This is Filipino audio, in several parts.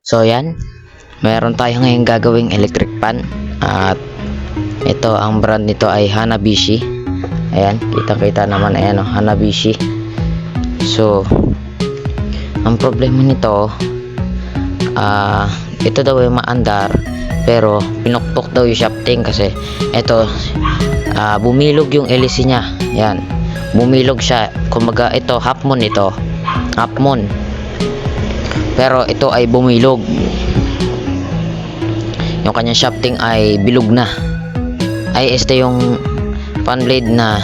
So yan, meron tayo ngayong gagawing electric fan at ito ang brand nito ay Hanabishi. Ayan, kita-kita naman, ayan oh, Hanabishi. So ang problema nito, ito daw ay maandar pero pinuktok daw yung shafting kasi ito bumilog yung LEC niya. Yan, bumilog siya, kumbaga ito half moon, ito half moon pero ito ay bumilog, yung kanyang shafting ay bilog na. Ay este yung fan blade na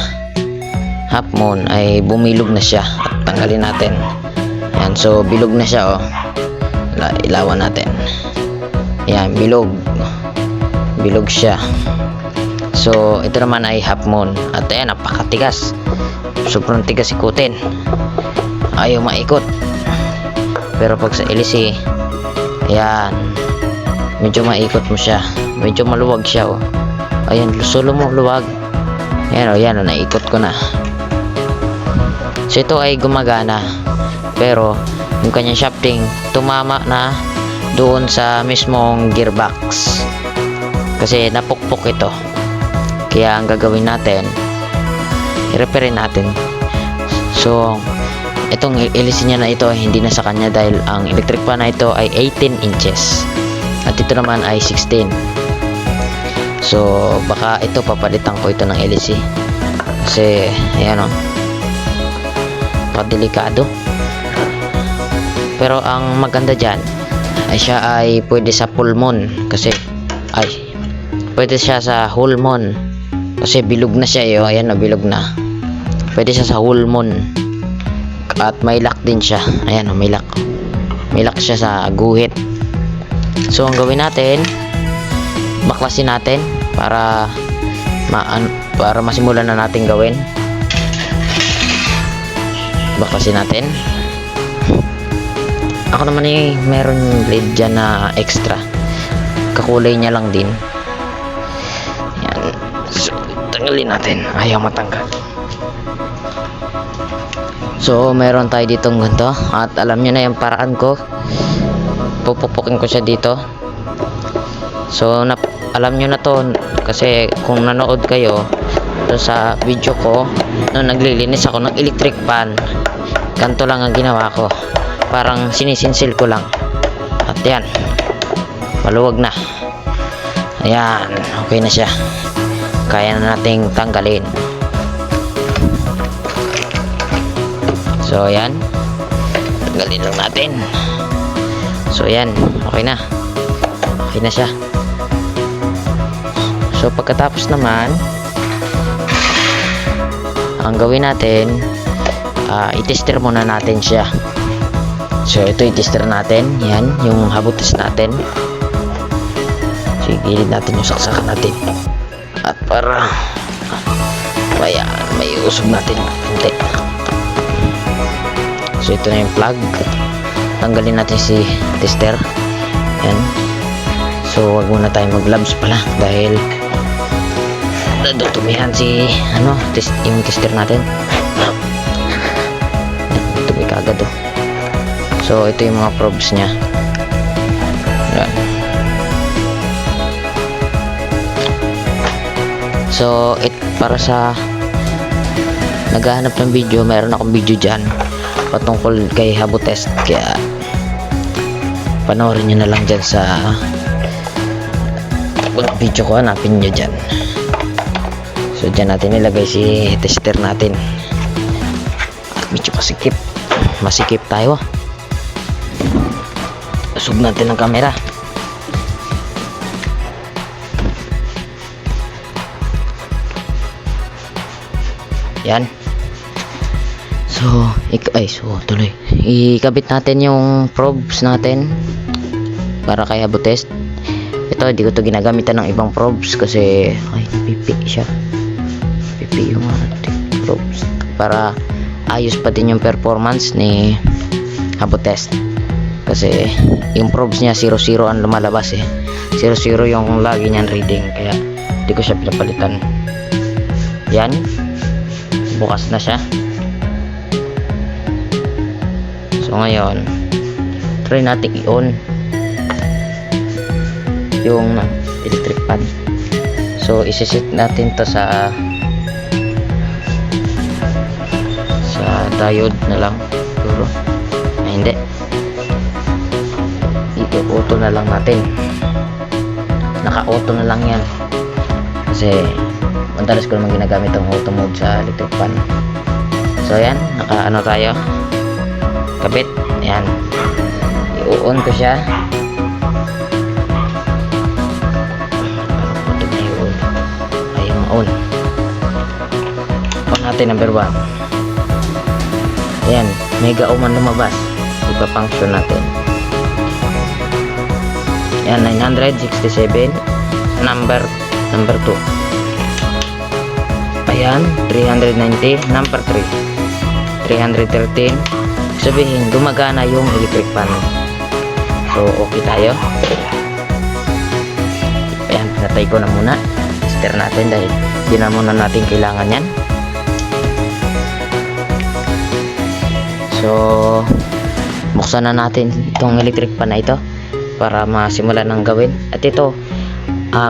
half moon ay bumilog na siya at tanggalin natin. Yan, so bilog na siya oh. Ilawan natin. Yan, bilog siya. So ito naman ay half moon at ayan, napakatigas, sobrang tigas ikutin, ayaw maikot. Pero pag sa LEC, ayan, medyo maikot mo siya, medyo maluwag siya oh. Ayan, solo mo luwag. Ayan oh, yan oh, naikot ko na. So ito ay gumagana pero yung kanyang shafting tumama na doon sa mismong gearbox kasi napukpok ito. Kaya ang gagawin natin, i-repair natin. So itong LEC niya na ito ay hindi na sa kanya dahil ang electric fan na ito ay 18 inches at ito naman ay 16. So baka ito papalitan ko ito ng LEC kasi ayan o, padelikado. Pero ang maganda dyan ay siya ay pwede sa full moon kasi ay pwede siya sa whole moon kasi bilog na siya eh. Ayan na, bilog na. Pwede siya sa whole moon at may lock din siya. Ayan o, may lock. May lock siya sa guhit. So ang gawin natin, baklasin natin para masimulan na natin gawin. Baklasin natin. Ako naman eh, meron blade dyan na extra, kakulay niya lang din. Yan, so tanggalin natin, ayaw matanggal. So meron tayo ditong ganito at alam nyo na yung paraan ko, pupupukin ko siya dito. So alam nyo na to kasi kung nanood kayo sa video ko nung naglilinis ako ng electric fan, ganito lang ang ginawa ko, parang sinisinsil ko lang at yan, maluwag na. Ayan, okay na siya, kaya na nating tanggalin. So ayan, tanggalin lang natin. So ayan, okay na siya. So pagkatapos naman, ang gawin natin, i-tester muna natin siya. So ito i-tester natin, yan yung habot test natin. So igilid natin yung saksakan natin at para may usog natin konti. So ito na yung plug, tanggalin natin si tester. Yan, so wag muna tayo mag gloves pala dahil nadutumihan si yung tester natin. Dumi kagad oh. So ito yung mga probes nya. Yan. So para sa naghahanap ng video, meron akong video dyan patungkol kay habot test, kaya panoorin nyo na lang dyan sa video ko, hanapin nyo dyan. So dyan natin nilagay si tester natin at medyo masikip tayo. Usog natin ang camera. Yan. So tuloy. Ikabit natin yung probes natin para kay habot test. Ito, hindi ko to ginagamitan ng ibang probes kasi pipi siya. Pipi yung probes para ayos pa din yung performance ni habot test. Kasi yung probes niya 00 ang lumalabas eh. 00 yung lagi niyan reading, kaya hindi ko siya pinapalitan. Yan, bukas na siya. So ngayon, try natin i-on. yung electric pan. So isisit natin to sa diode na lang siguro. Ay, hindi, i-auto na lang natin, naka-auto na lang yan kasi madalas ko naman ginagamit ang auto mode sa electric pan. So ayan, naka-ano tayo, kabit. Ayan, i-on ko siya. Ay, on natin number 1. Ayan, mega oman lumabas, ipapunction natin. Ayan, 967 number 2. Ayan, 390 number 3. 313, sabihin gumagana yung electric pan. So okay tayo. Ayan, natay ko na muna, tester natin dahil di na muna natin kailangan yan. So buksan na natin itong electric pan na ito para masimulan ng gawin. At ito,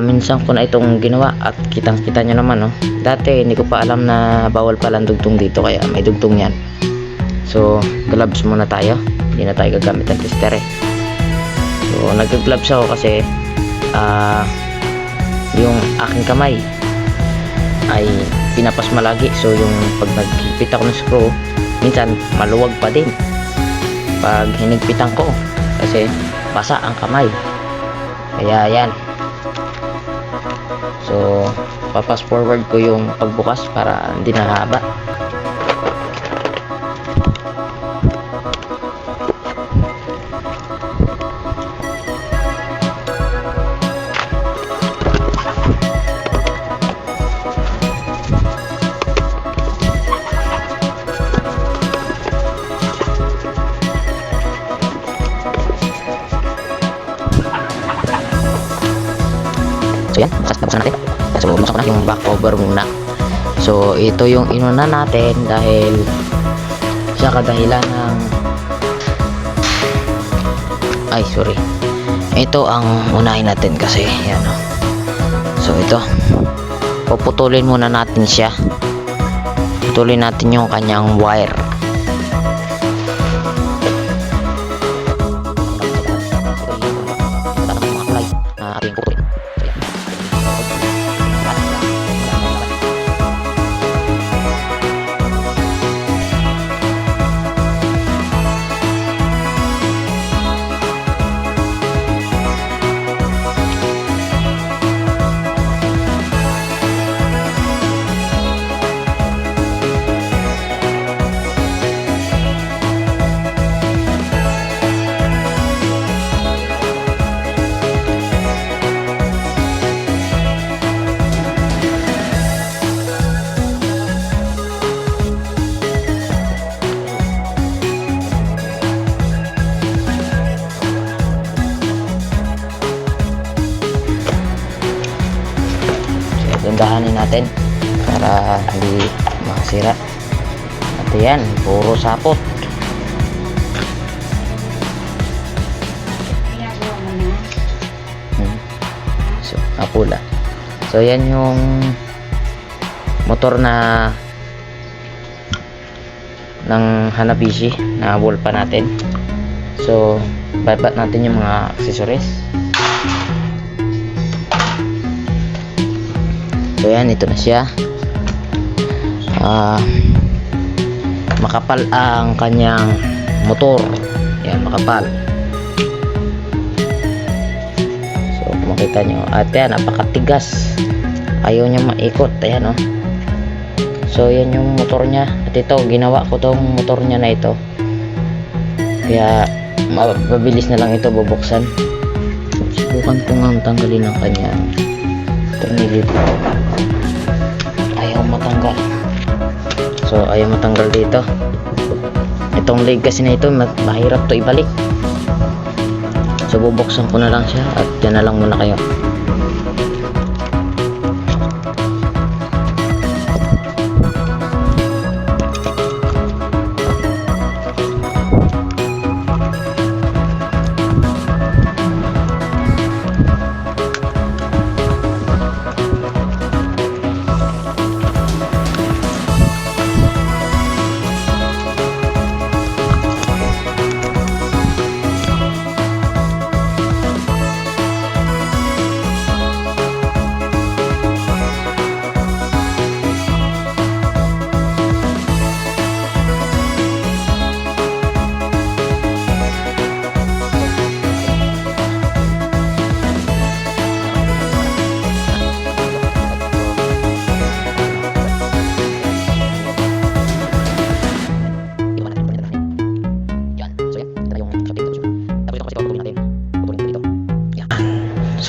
minsan ko na itong ginawa at kitang kita nyo naman, no? Dati hindi ko pa alam na bawal palang dugtong dito, kaya may dugtong yan. So gloves muna tayo, hindi na tayo gagamit ng tester eh. So nag-gloves ako kasi yung aking kamay ay pinapasma lagi. So yung pag nagpit ako ng screw, minsan maluwag pa din pag hinigpitan ko kasi basa ang kamay. Kaya yan, so papas forward ko yung pagbukas para hindi na haba. So yan, buksan natin. So buksan ko na yung back cover muna. So ito yung inuna natin dahil sa kadahilan ng ito ang unahin natin kasi yan, oh. So ito, puputulin muna natin siya. Putulin natin yung kanyang wire. Ating putulin. Dandahanin natin para hindi makasira. At yan, puro sapot. So, apula. So yan yung motor na ng Hanabishi na wall pa natin. So babat natin yung mga accessories. So yan, ito na siya. Makapal ang kanyang motor. Yan, makapal. So kung makita nyo, at yan, napakatigas, ayaw niya maikot. Ayan, oh. So yan yung motor niya. At ito, ginawa ko tong motor niya na ito, kaya mabilis na lang ito bubuksan. Subukan ko nga tanggalin ang kanyang tornilyo. Ayaw matanggal. So ayaw matanggal dito. Itong leg kasi na ito, mahirap to ibalik. So bubuksan ko na lang siya at dyan na lang muna kayo.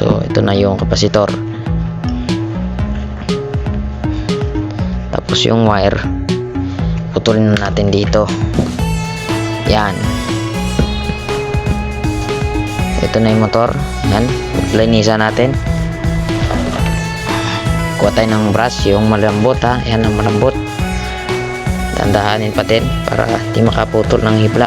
So ito na yung kapasitor. Tapos yung wire, putulin na natin dito. Yan. Ito na yung motor. Yan. Linisan natin. Kuha tayo ng brush, yung malambot ha. Yan ang malambot. Tandahanin pa din para di makaputol ng hibla.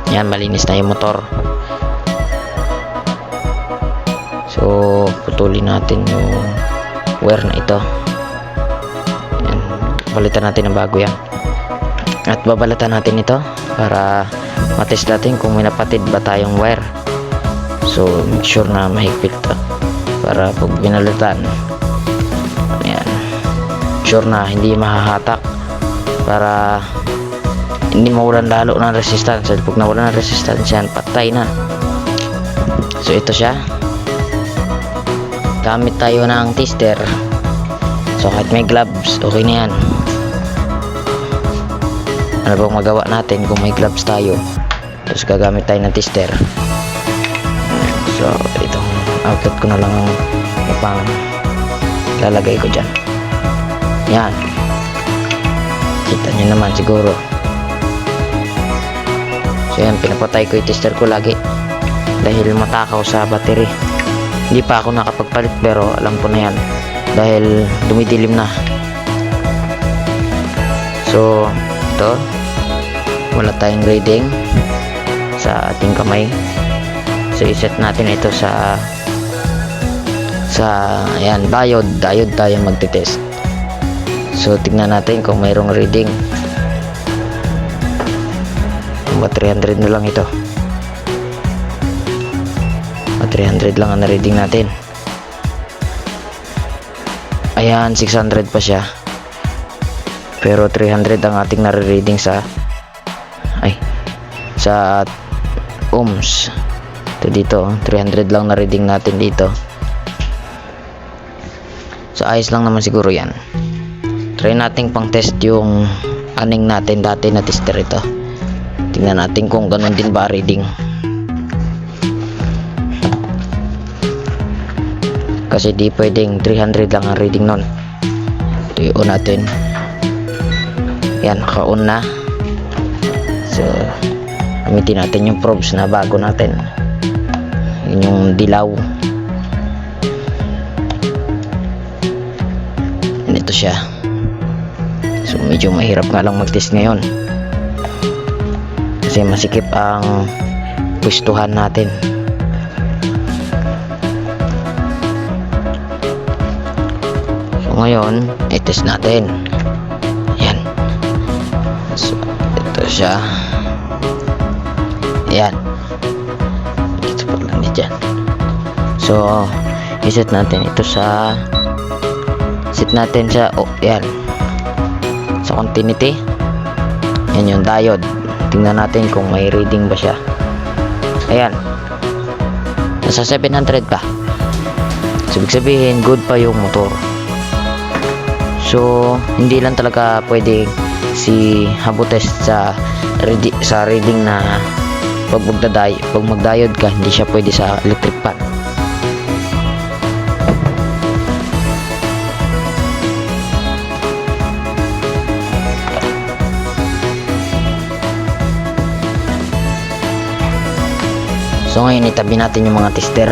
Yan, malinis na yung motor. So putulin natin yung wire na ito. Yan, palitan natin ng bago yan. At babalatan natin ito para matest natin kung may napatid ba tayong wire. So make sure na mahigpit to para pag binalatan, yan, sure na hindi mahahatak, para hindi mawalan lalo ng resistance. Pag nawalan ng resistance yan, patay na. So ito siya. Gamit tayo ng tester. So kahit may gloves, okay na yan. Ano bang magawa natin kung may gloves tayo? Tapos gagamit tayo ng tester. So itong outlet ko na lang upang lalagay ko dyan. Yan. Kita nyo naman siguro. So yan, pinapatay ko yung tester ko lagi dahil matakaw sa battery. Hindi pa ako nakapagpalit pero alam ko na yan dahil dumidilim na. So ito, wala tayong reading sa ating kamay. So iset natin ito sa ayan, diode tayo magte-test. So tignan natin kung mayroong reading. 300 na lang ito. 300 lang ang na-reading natin. Ayan, 600 pa siya. Pero 300 ang ating nare-reading sa ohms. Ito dito, 300 lang na-reading natin dito. So ayos lang naman siguro yan. Try natin pang test yung aning natin dati na tester ito. Tingnan natin kung ganun din ba reading. Kasi di pwedeng 300 lang ang reading nun. Ito i-on natin. Yan, naka-on na. So gamitin natin yung probes na bago natin. Yun yung dilaw. And ito siya. So medyo mahirap nga lang mag-test ngayon kasi masikip ang pwestuhan natin. So ngayon i-test natin. Yan. So ito siya. Yan. Ito pa lang dyan. So i-set natin ito sa yan, sa continuity. Yan yung diode. Tingnan natin kung may reading ba siya. Ayan, nasa 700 pa. So ibig sabihin good pa yung motor. So hindi lang talaga pwede si Habotest sa reading na pag mag-diode ka, hindi siya pwede sa electric pan. So ngayon itabi natin yung mga tester.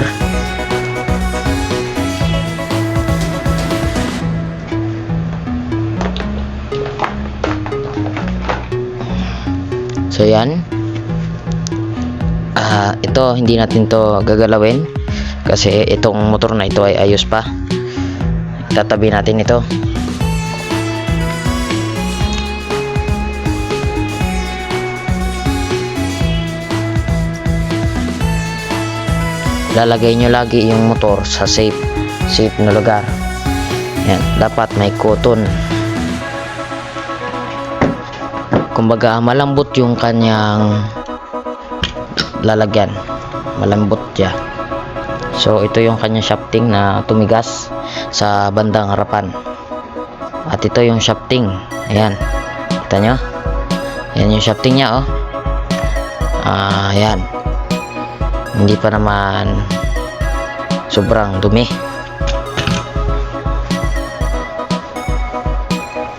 So yan. Ito hindi natin to gagalawin kasi itong motor na ito ay ayos pa. Tatabi natin ito. Lalagay nyo lagi yung motor sa safe na lugar. Yan, dapat may cotton. Kumbaga malambot yung kanyang lalagyan. malambot siya. So ito yung kanyang shafting na tumigas sa bandang harapan. At ito yung shafting. Ayan. Kita nyo? Ayan yung shafting niya, oh. Ayan. Hindi pa naman sobrang dumi.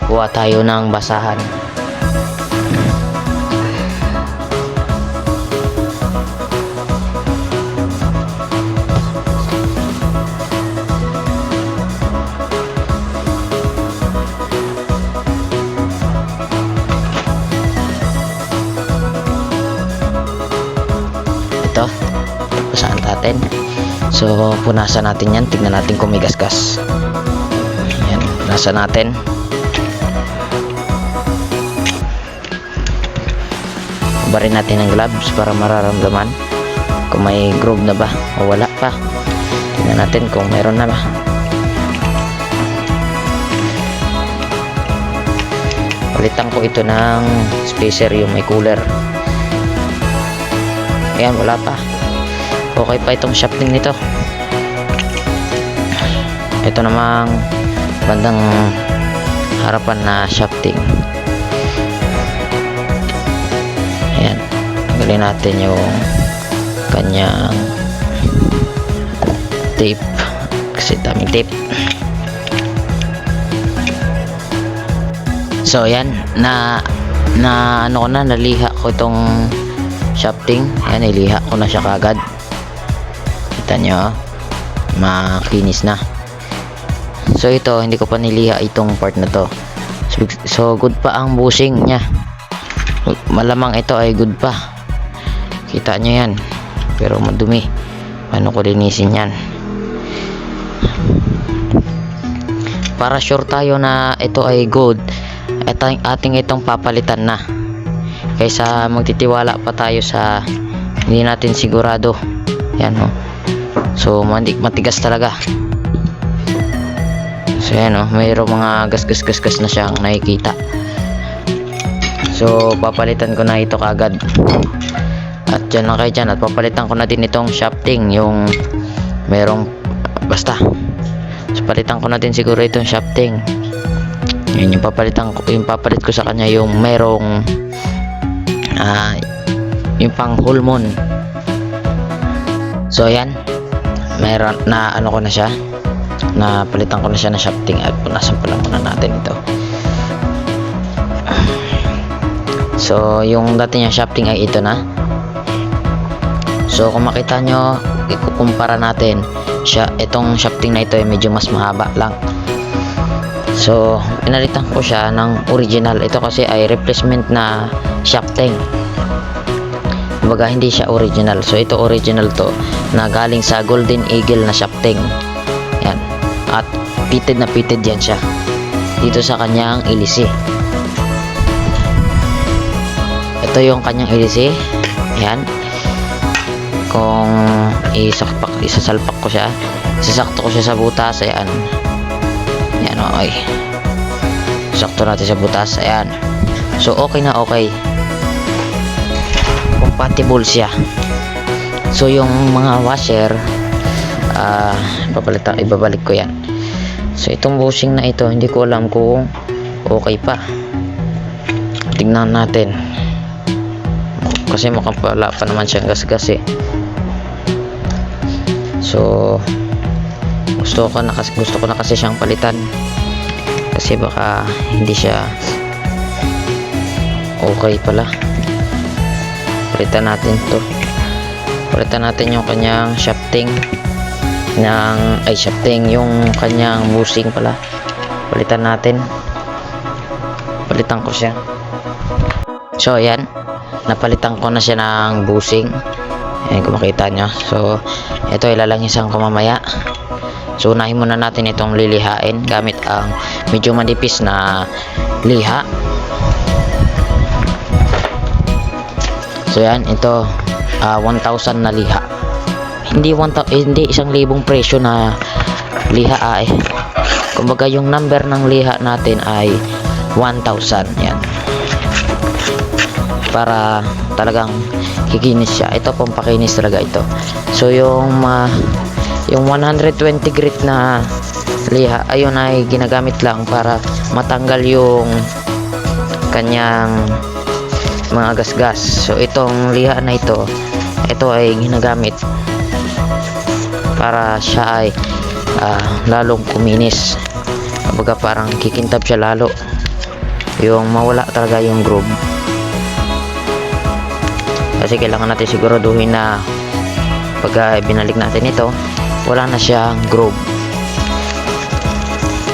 Kuha tayo ng basahan. Ito, basahan natin. So punasan natin yan, tignan natin kung may gasgas. Yan, punasan natin. Barin natin ng gloves para mararamdaman kung may groove na ba o wala pa. Tignan natin kung meron na ba. Palitan ko ito ng spacer, yung may cooler. Ayan, wala pa. Okay pa itong shafting nito. Ito namang bandang harapan na shafting. Ayan, tanggalin natin yung kanyang tape kasi daming tape. So ayan, na ano ko na, naliha ko itong shafting. Ayan, niliha ko na siya kagad. Kita nyo, makinis na. So ito, hindi ko pa niliha itong part na to. So good pa ang bushing nya. Malamang ito ay good pa. Kita nyo yan. Pero madumi. Paano ko linisin yan? Para sure tayo na ito ay good, ating itong papalitan na. Kaysa magtitiwala pa tayo sa hindi natin sigurado. Yan, oh. So matigas talaga. So yan, oh, mayroong mga gas na siyang nakikita. So papalitan ko na ito kagad. At dyan lang kayo dyan. At papalitan ko na din itong shafting, yung merong basta. So palitan ko na din siguro itong shafting. Yun yung papalit ko sa kanya, yung merong yung pang hulmon. So ayan, meron na ano ko na siya, na palitan ko na siya ng shafting. At punasan pala muna natin ito. So yung dati niyang shafting ay ito na. So kung makita nyo, ikukumpara natin siya, itong shafting na ito ay medyo mas mahaba lang. So pinalitan ko siya ng original. Ito kasi ay replacement na shafting. Kumbaga hindi siya original. So ito original to, na galing sa Golden Eagle na shafting. Yan. At pitted na pitted yan siya dito sa kanyang ilisi. Ito yung kanyang ilisi. Yan. Kung isasalpak ko siya, isasakto ko siya sa butas. Ayan. Yan, okay. Sakto natin sa butas. Ayan. So okay na okay. Compatible siya. So yung mga washer, ibabalik ko yan. So itong bushing na ito, hindi ko alam kung okay pa. Tingnan natin. Kasi mukhang wala pa naman siyang gasgas eh. So gusto ko na kasi siyang palitan. Kasi baka hindi siya okay pala. Palitan natin to. Palitan natin yung kanyang shafting yung kanyang bushing pala. Palitan natin. Palitan ko siya. So ayan, napalitan ko na siya ng bushing. Ayan, kung makita nyo. So ito ilalangisan ko mamaya. So unahin muna natin itong lilihain gamit ang medyo manipis na liha. So yan, ito 1,000 na liha. Hindi 1,000 presyo na liha eh. Kumbaga yung number ng liha natin ay 1,000. Yan. Para talagang kikinis siya. Ito pampakinis talaga ito. So yung 120 grit na liha, ayun ay ginagamit lang para matanggal yung kanyang mga gasgas. So itong liha na ito ay ginagamit para siya ay lalong kuminis. Kumbaga parang kikintab siya lalo, yung mawala talaga yung groove. Kasi kailangan natin siguraduhin na pag binalik natin ito, wala na siyang groove.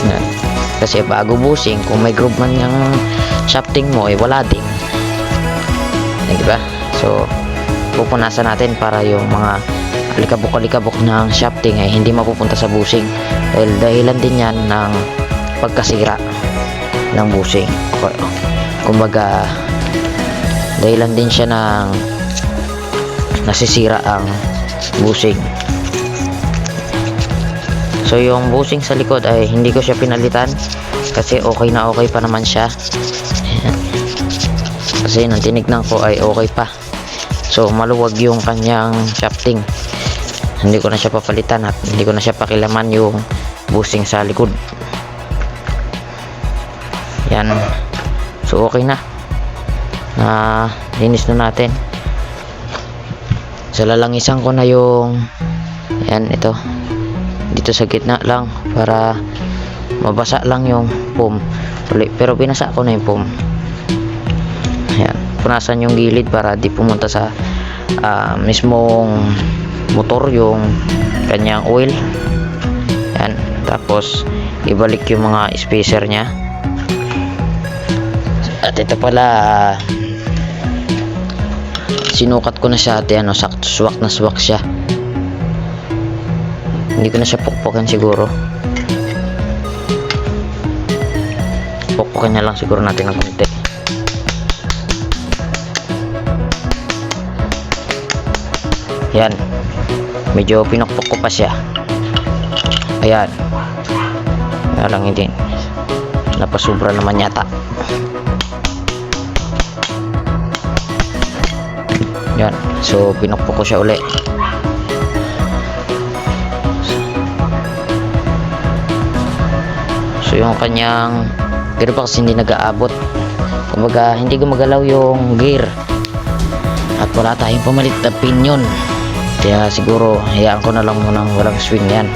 Yan. Kasi bago busing, kung may groove man yung shafting mo, wala din. Yan, diba? So pupunasan natin para yung mga alikabok-alikabok ng shafting ay hindi mapupunta sa busing, dahil dahilan din yan ng pagkasira ng busing. Kumbaga dahilan din siya ng nasisira ang busing. So yung busing sa likod ay hindi ko siya pinalitan kasi okay na okay pa naman siya. Kasi nung tinignan ko ay okay pa. So maluwag yung kanyang shafting. Hindi ko na siya papalitan at hindi ko na siya pakilaman yung busing sa likod. Yan. So okay na. Linis na natin. So lalangisan ko na yung ito dito sa gitna lang para mabasa lang yung foam. Pero binasa ko na yung foam. Yan. Punasan yung gilid para di pumunta sa mismong motor yung kanyang oil. Yan. Tapos ibalik yung mga spacer nya. At ito pala sinukat ko na siya at swak na swak siya. Hindi ko na siya pukpukin siguro. Pukpukin na lang siguro natin ng konti. Yan. Medyo pinukpok ko pa siya. Ayan. Kaya lang hindi. Napasubra naman yata. Yan. So pinukpok ko siya uli. So yung kanyang gearbox hindi nag-aabot. Kumbaga hindi gumagalaw yung gear. At wala tayong pamalit na pinion. Kaya siguro hayaan ko na lang munang walang swing yan.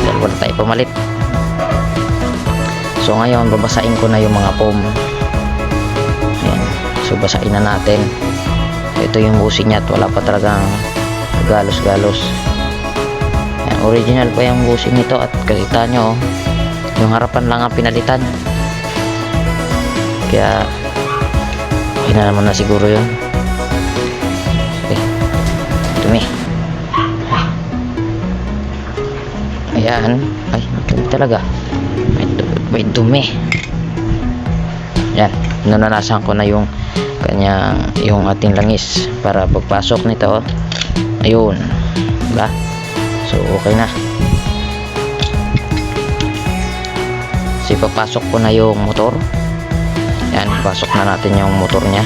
Dahil wala tayong pamalit. So ngayon babasain ko na yung mga foam. Yan. So basain na natin. Ito yung busing niya at wala pa talagang galos-galos. Yan, original pa yung busing nito at kakita nyo yung harapan lang ang pinalitan. Kaya okay na naman na siguro yun. Okay. Dumi. Ayan. Ay, dumi talaga. May dumi. Yan. Nananasan ko na yung yung ating langis para pagpasok nito. Ayun. Diba? So, okay na. So, ipapasok ko na yung motor. Yan. Pasok na natin yung motor nya.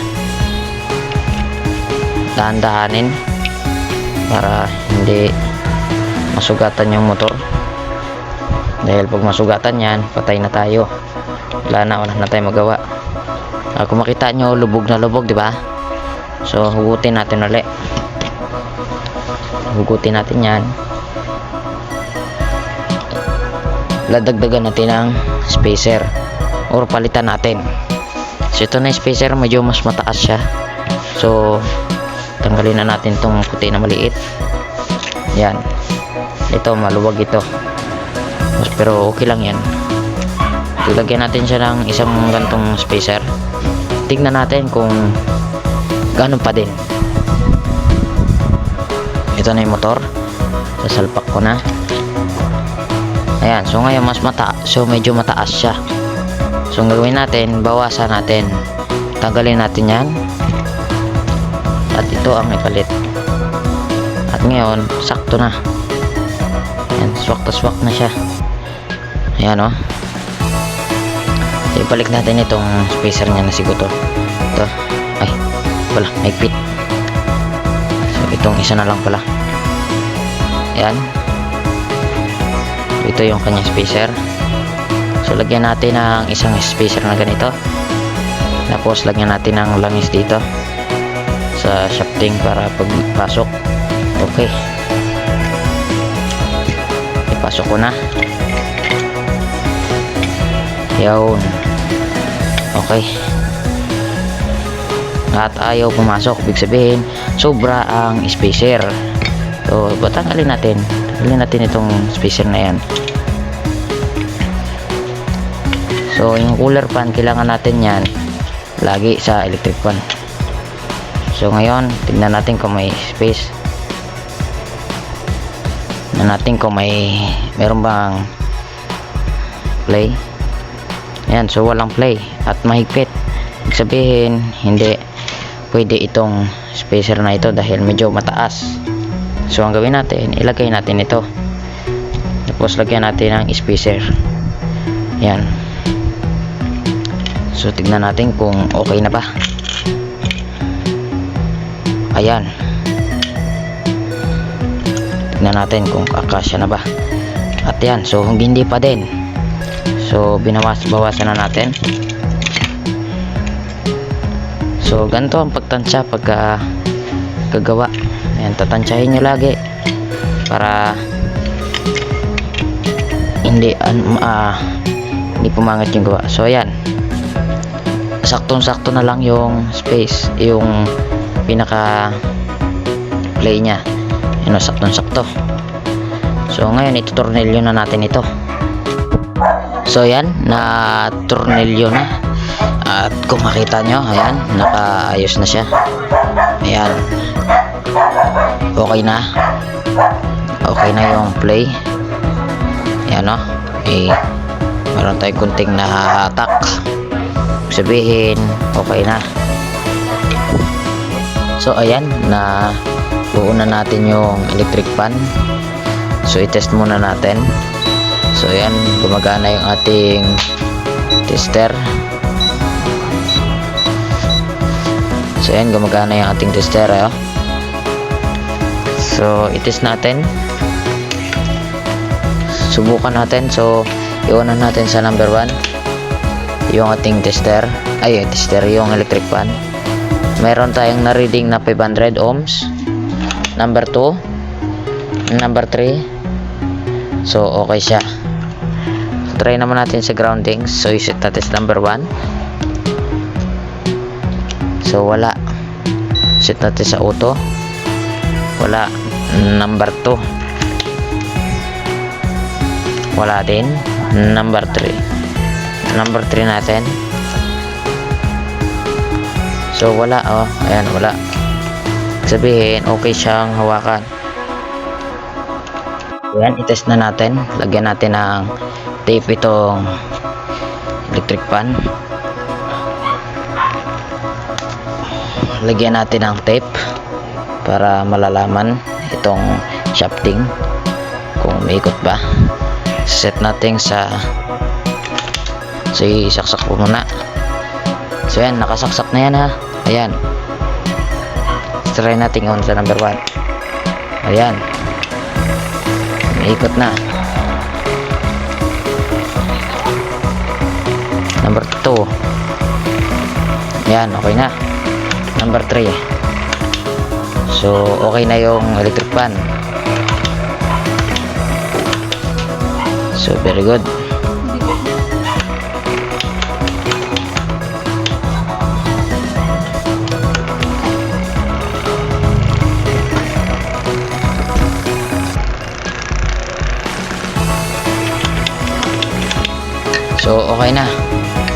Dahan-dahanin para hindi masugatan yung motor. Dahil pag masugatan yan, patay na tayo. Wala na tayong magawa. Kung makita nyo, lubog na lubog, di ba? So hugutin natin ulit. Hugutin natin yan. Ladagdagan natin ng spacer or palitan natin. So ito na yung spacer, medyo mas mataas siya. So tanggalin na natin tong puti na maliit. Yan. Ito maluwag ito. Pero okay lang yan. Ilagyan natin siya ng isang gantong spacer. Tignan natin kung gano'n pa din. Ito na yung motor. Sasalpak ko na. Ayan. So ngayon mas so medyo mataas siya. So ang gagawin natin, bawasan natin. Tanggalin natin yan. At ito ang ipalit. At ngayon, sakto na. Ayan. Swak na swak na siya. Ayan o. So, ibalik natin itong spacer niya na siguto. Ito. Ay, wala, may pit. Itong isa na lang pala. Ayan. Ito yung kanyang spacer. So lagyan natin ng isang spacer na ganito. Tapos lagyan natin ng langis dito sa shafting para pagpasok. Okay. Ipasok ko na. Yun. Okay. At ayaw pumasok. Ibig sabihin, sobra ang spacer. So, tanggalin natin. Tanggalin natin itong spacer na yan. So, yung cooler fan, kailangan natin yan lagi sa electric fan. So, ngayon, tignan natin kung may space. Tignan natin kung meron bang play. Ayan, so walang play at mahigpit. Ibig sabihin, hindi pwede itong spacer na ito dahil medyo mataas. So, ang gawin natin, ilagay natin ito. Tapos, lagyan natin ng spacer. Ayan. So, tignan natin kung okay na ba. Ayan. Tignan natin kung akasya na ba. At yan, so hindi pa din. So, bawasan na natin. So, ganito ang pagtansya pagka gagawa. Ayan, tatansyahin nyo lagi para hindi pumangit yung gawa. So, ayan. Saktong-sakto na lang yung space, yung pinaka play nya. Ayan, saktong-sakto. So, ngayon, itutornilyo na natin ito. So, ayan, na tornilyo na. At kung makita nyo, ayan, nakaayos na siya. Ayan. Okay na. Okay na yung play. Ayan, o. Meron tayong kunting nahahatak. Sabihin, okay na. So, ayan, na buo na natin yung electric fan. So, i-test muna natin. So, ayan, gumagana yung ating tester. So, ayan, gumagana yung ating tester. So, i-test natin. Subukan natin. So, iunan natin sa number 1 yung ating tester. Ay, tester, yung electric fan. Meron tayong na-reading na 500 ohms. Number 2. Number 3. So, okay siya. Try naman natin sa grounding. So, iset natin sa number 1. So, wala. Set natin sa auto. Wala. Number 2. Wala din. Number 3. Number 3 natin. So, wala. Oh, ayan, wala. Sabihin, okay siyang hawakan. Ayan, itest na natin. Lagyan natin ng tape itong electric fan. Lagyan natin ng tape para malalaman itong shafting kung umiikot ba. Set natin sa isaksak po muna. So yan, nakasaksak na yan ha. Ayan. Try natin on sa number 1. Ayan. Umiikot na. Number 2. Ayan, okay na. Number 3. So, okay na yung electric fan. So, very good. So, okay na.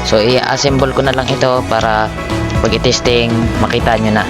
So, i-assemble ko na lang ito para pag i-testing, makita nyo na.